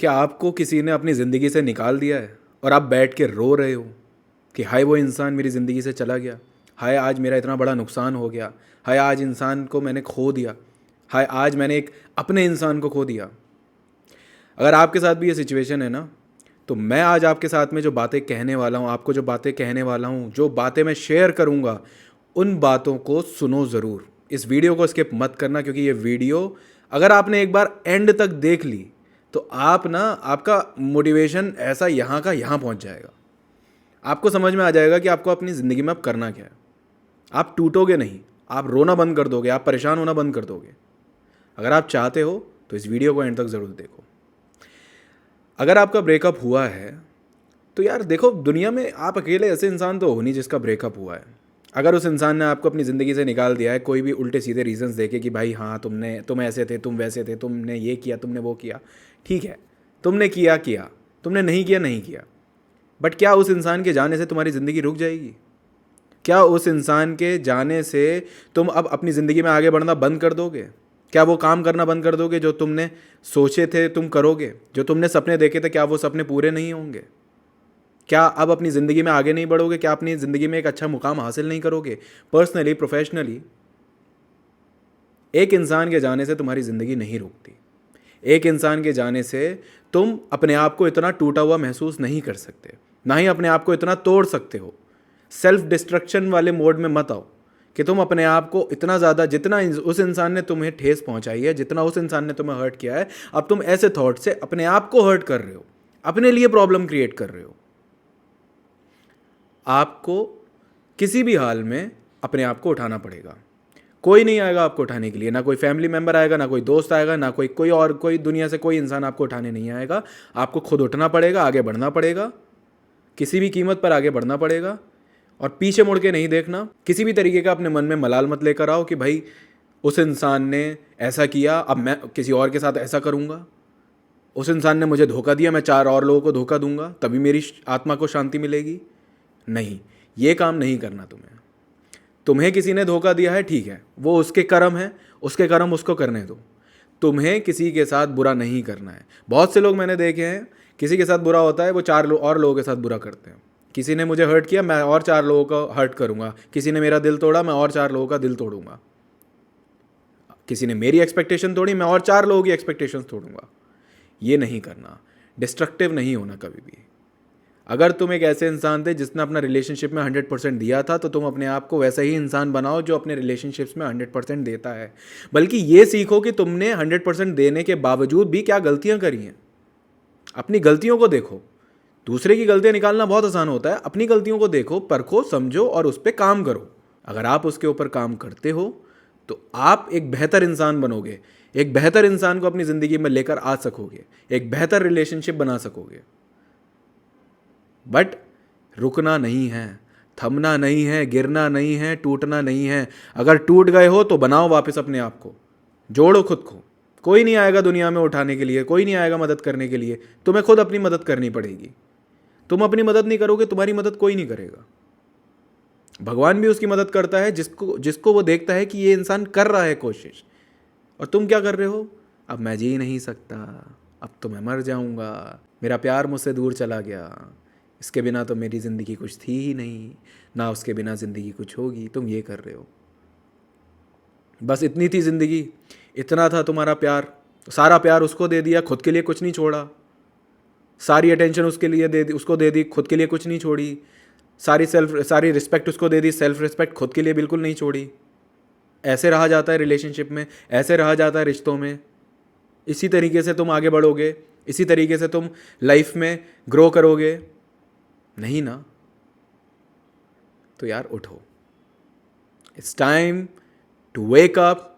क्या आपको किसी ने अपनी ज़िंदगी से निकाल दिया है और आप बैठ के रो रहे हो कि हाय वो इंसान मेरी ज़िंदगी से चला गया, हाय आज मेरा इतना बड़ा नुकसान हो गया, हाय आज इंसान को मैंने खो दिया, हाय आज मैंने एक अपने इंसान को खो दिया। अगर आपके साथ भी ये सिचुएशन है ना, तो मैं आज आपके साथ में जो बातें कहने वाला हूँ, आपको जो बातें कहने वाला हूँ, जो बातें मैं शेयर करूँगा, उन बातों को सुनो ज़रूर। इस वीडियो को स्किप मत करना, क्योंकि ये वीडियो अगर आपने एक बार एंड तक देख ली तो आपका मोटिवेशन ऐसा यहाँ का यहाँ पहुँच जाएगा। आपको समझ में आ जाएगा कि आपको अपनी ज़िंदगी में अब करना क्या है। आप टूटोगे नहीं, आप रोना बंद कर दोगे, आप परेशान होना बंद कर दोगे। अगर आप चाहते हो तो इस वीडियो को एंड तक ज़रूर देखो। अगर आपका ब्रेकअप हुआ है तो यार देखो, दुनिया में आप अकेले ऐसे इंसान तो हो नहीं जिसका ब्रेकअप हुआ है। अगर उस इंसान ने आपको अपनी ज़िंदगी से निकाल दिया है कोई भी उल्टे सीधे रीजंस देके कि भाई हाँ तुम ऐसे थे, तुम वैसे थे, तुमने ये किया, तुमने वो किया, ठीक है, तुमने किया, तुमने नहीं किया, नहीं किया, बट क्या उस इंसान के जाने से तुम्हारी ज़िंदगी रुक जाएगी? क्या उस इंसान के जाने से तुम अब अपनी ज़िंदगी में आगे बढ़ना बंद कर दोगे? क्या वो काम करना बंद कर दोगे जो तुमने सोचे थे तुम करोगे? जो तुमने सपने देखे थे, क्या वो सपने पूरे नहीं होंगे? क्या अब अपनी ज़िंदगी में आगे नहीं बढ़ोगे? क्या अपनी ज़िंदगी में एक अच्छा मुकाम हासिल नहीं करोगे, पर्सनली, प्रोफेशनली? एक इंसान के जाने से तुम्हारी ज़िंदगी नहीं रुकती। एक इंसान के जाने से तुम अपने आप को इतना टूटा हुआ महसूस नहीं कर सकते, ना ही अपने आप को इतना तोड़ सकते हो। सेल्फ डिस्ट्रक्शन वाले मोड में मत आओ कि तुम अपने आप को इतना ज़्यादा, जितना उस इंसान ने तुम्हें ठेस पहुंचाई है, जितना उस इंसान ने तुम्हें हर्ट किया है, अब तुम ऐसे थॉट से अपने आप को हर्ट कर रहे हो, अपने लिए प्रॉब्लम क्रिएट कर रहे हो। आपको किसी भी हाल में अपने आप को उठाना पड़ेगा। कोई नहीं आएगा आपको उठाने के लिए, ना कोई फैमिली मेम्बर आएगा, ना कोई दोस्त आएगा, ना कोई दुनिया से कोई इंसान आपको उठाने नहीं आएगा। आपको खुद उठना पड़ेगा, आगे बढ़ना पड़ेगा, किसी भी कीमत पर आगे बढ़ना पड़ेगा। और पीछे मुड़ के नहीं देखना। किसी भी तरीके का अपने मन में मलाल मत लेकर आओ कि भाई उस इंसान ने ऐसा किया, अब मैं किसी और के साथ ऐसा करूँगा, उस इंसान ने मुझे धोखा दिया, मैं 4 और लोगों को धोखा दूंगा तभी मेरी आत्मा को शांति मिलेगी। नहीं, ये काम नहीं करना। तुम्हें किसी ने धोखा दिया है, ठीक है, वो उसके कर्म है, उसके कर्म उसको करने दो। तुम्हें किसी के साथ बुरा नहीं करना है। बहुत से लोग मैंने देखे हैं, किसी के साथ बुरा होता है वो 4 और लोगों के साथ बुरा करते हैं। किसी ने मुझे हर्ट किया, मैं और 4 लोगों को हर्ट करूंगा। किसी ने मेरा दिल तोड़ा, मैं और 4 लोगों का दिल तोड़ूंगा। किसी ने मेरी एक्सपेक्टेशन तोड़ी, मैं और 4 लोगों की एक्सपेक्टेशन तोड़ूंगा। ये नहीं करना। डिस्ट्रक्टिव नहीं होना कभी भी। अगर तुम एक ऐसे इंसान थे जिसने अपना रिलेशनशिप में 100% दिया था, तो तुम अपने आप को वैसा ही इंसान बनाओ जो अपने रिलेशनशिप्स में 100% देता है। बल्कि ये सीखो कि तुमने 100% देने के बावजूद भी क्या गलतियां करी हैं। अपनी गलतियों को देखो। दूसरे की गलतियां निकालना बहुत आसान होता है। अपनी गलतियों को देखो, परखो, समझो और उस पर काम करो। अगर आप उसके ऊपर काम करते हो तो आप एक बेहतर इंसान बनोगे। एक बेहतर इंसान को अपनी ज़िंदगी में लेकर आ सकोगे, एक बेहतर रिलेशनशिप बना सकोगे। बट रुकना नहीं है, थमना नहीं है, गिरना नहीं है, टूटना नहीं है। अगर टूट गए हो तो बनाओ वापस अपने आप को, जोड़ो खुद को। कोई नहीं आएगा दुनिया में उठाने के लिए, कोई नहीं आएगा मदद करने के लिए। तुम्हें खुद अपनी मदद करनी पड़ेगी। तुम अपनी मदद नहीं करोगे, तुम्हारी मदद कोई नहीं करेगा। भगवान भी उसकी मदद करता है जिसको वो देखता है कि ये इंसान कर रहा है कोशिश। और तुम क्या कर रहे हो? अब मैं जी नहीं सकता, अब तो मैं मर जाऊंगा, मेरा प्यार मुझसे दूर चला गया, इसके बिना तो मेरी ज़िंदगी कुछ थी ही नहीं, ना उसके बिना ज़िंदगी कुछ होगी। तुम ये कर रहे हो। बस इतनी थी ज़िंदगी, इतना था तुम्हारा प्यार, सारा प्यार उसको दे दिया, खुद के लिए कुछ नहीं छोड़ा। सारी अटेंशन उसके लिए उसको दे दी, खुद के लिए कुछ नहीं छोड़ी। सारी रिस्पेक्ट उसको दे दी, सेल्फ रिस्पेक्ट खुद के लिए बिल्कुल नहीं छोड़ी। ऐसे रहा जाता है रिलेशनशिप में, ऐसे रहा जाता है रिश्तों में। इसी तरीके से तुम आगे बढ़ोगे, इसी तरीके से तुम लाइफ में ग्रो करोगे? नहीं ना। तो यार उठो। It's time to wake up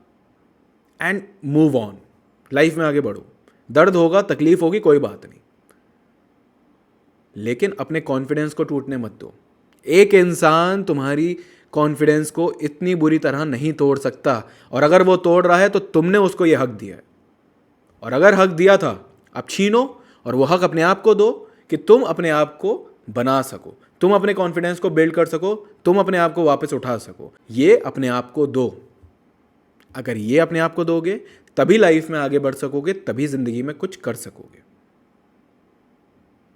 and move on. Life में आगे बढ़ो। दर्द होगा, तकलीफ होगी, कोई बात नहीं, लेकिन अपने कॉन्फिडेंस को टूटने मत दो। एक इंसान तुम्हारी कॉन्फिडेंस को इतनी बुरी तरह नहीं तोड़ सकता, और अगर वो तोड़ रहा है तो तुमने उसको ये हक दिया है। और अगर हक दिया था, अब छीनो और वो हक अपने आप को दो कि तुम अपने आप को बना सको, तुम अपने कॉन्फिडेंस को बिल्ड कर सको, तुम अपने आप को वापस उठा सको। ये अपने आप को दो। अगर ये अपने आप को दोगे तभी लाइफ में आगे बढ़ सकोगे, तभी ज़िंदगी में कुछ कर सकोगे।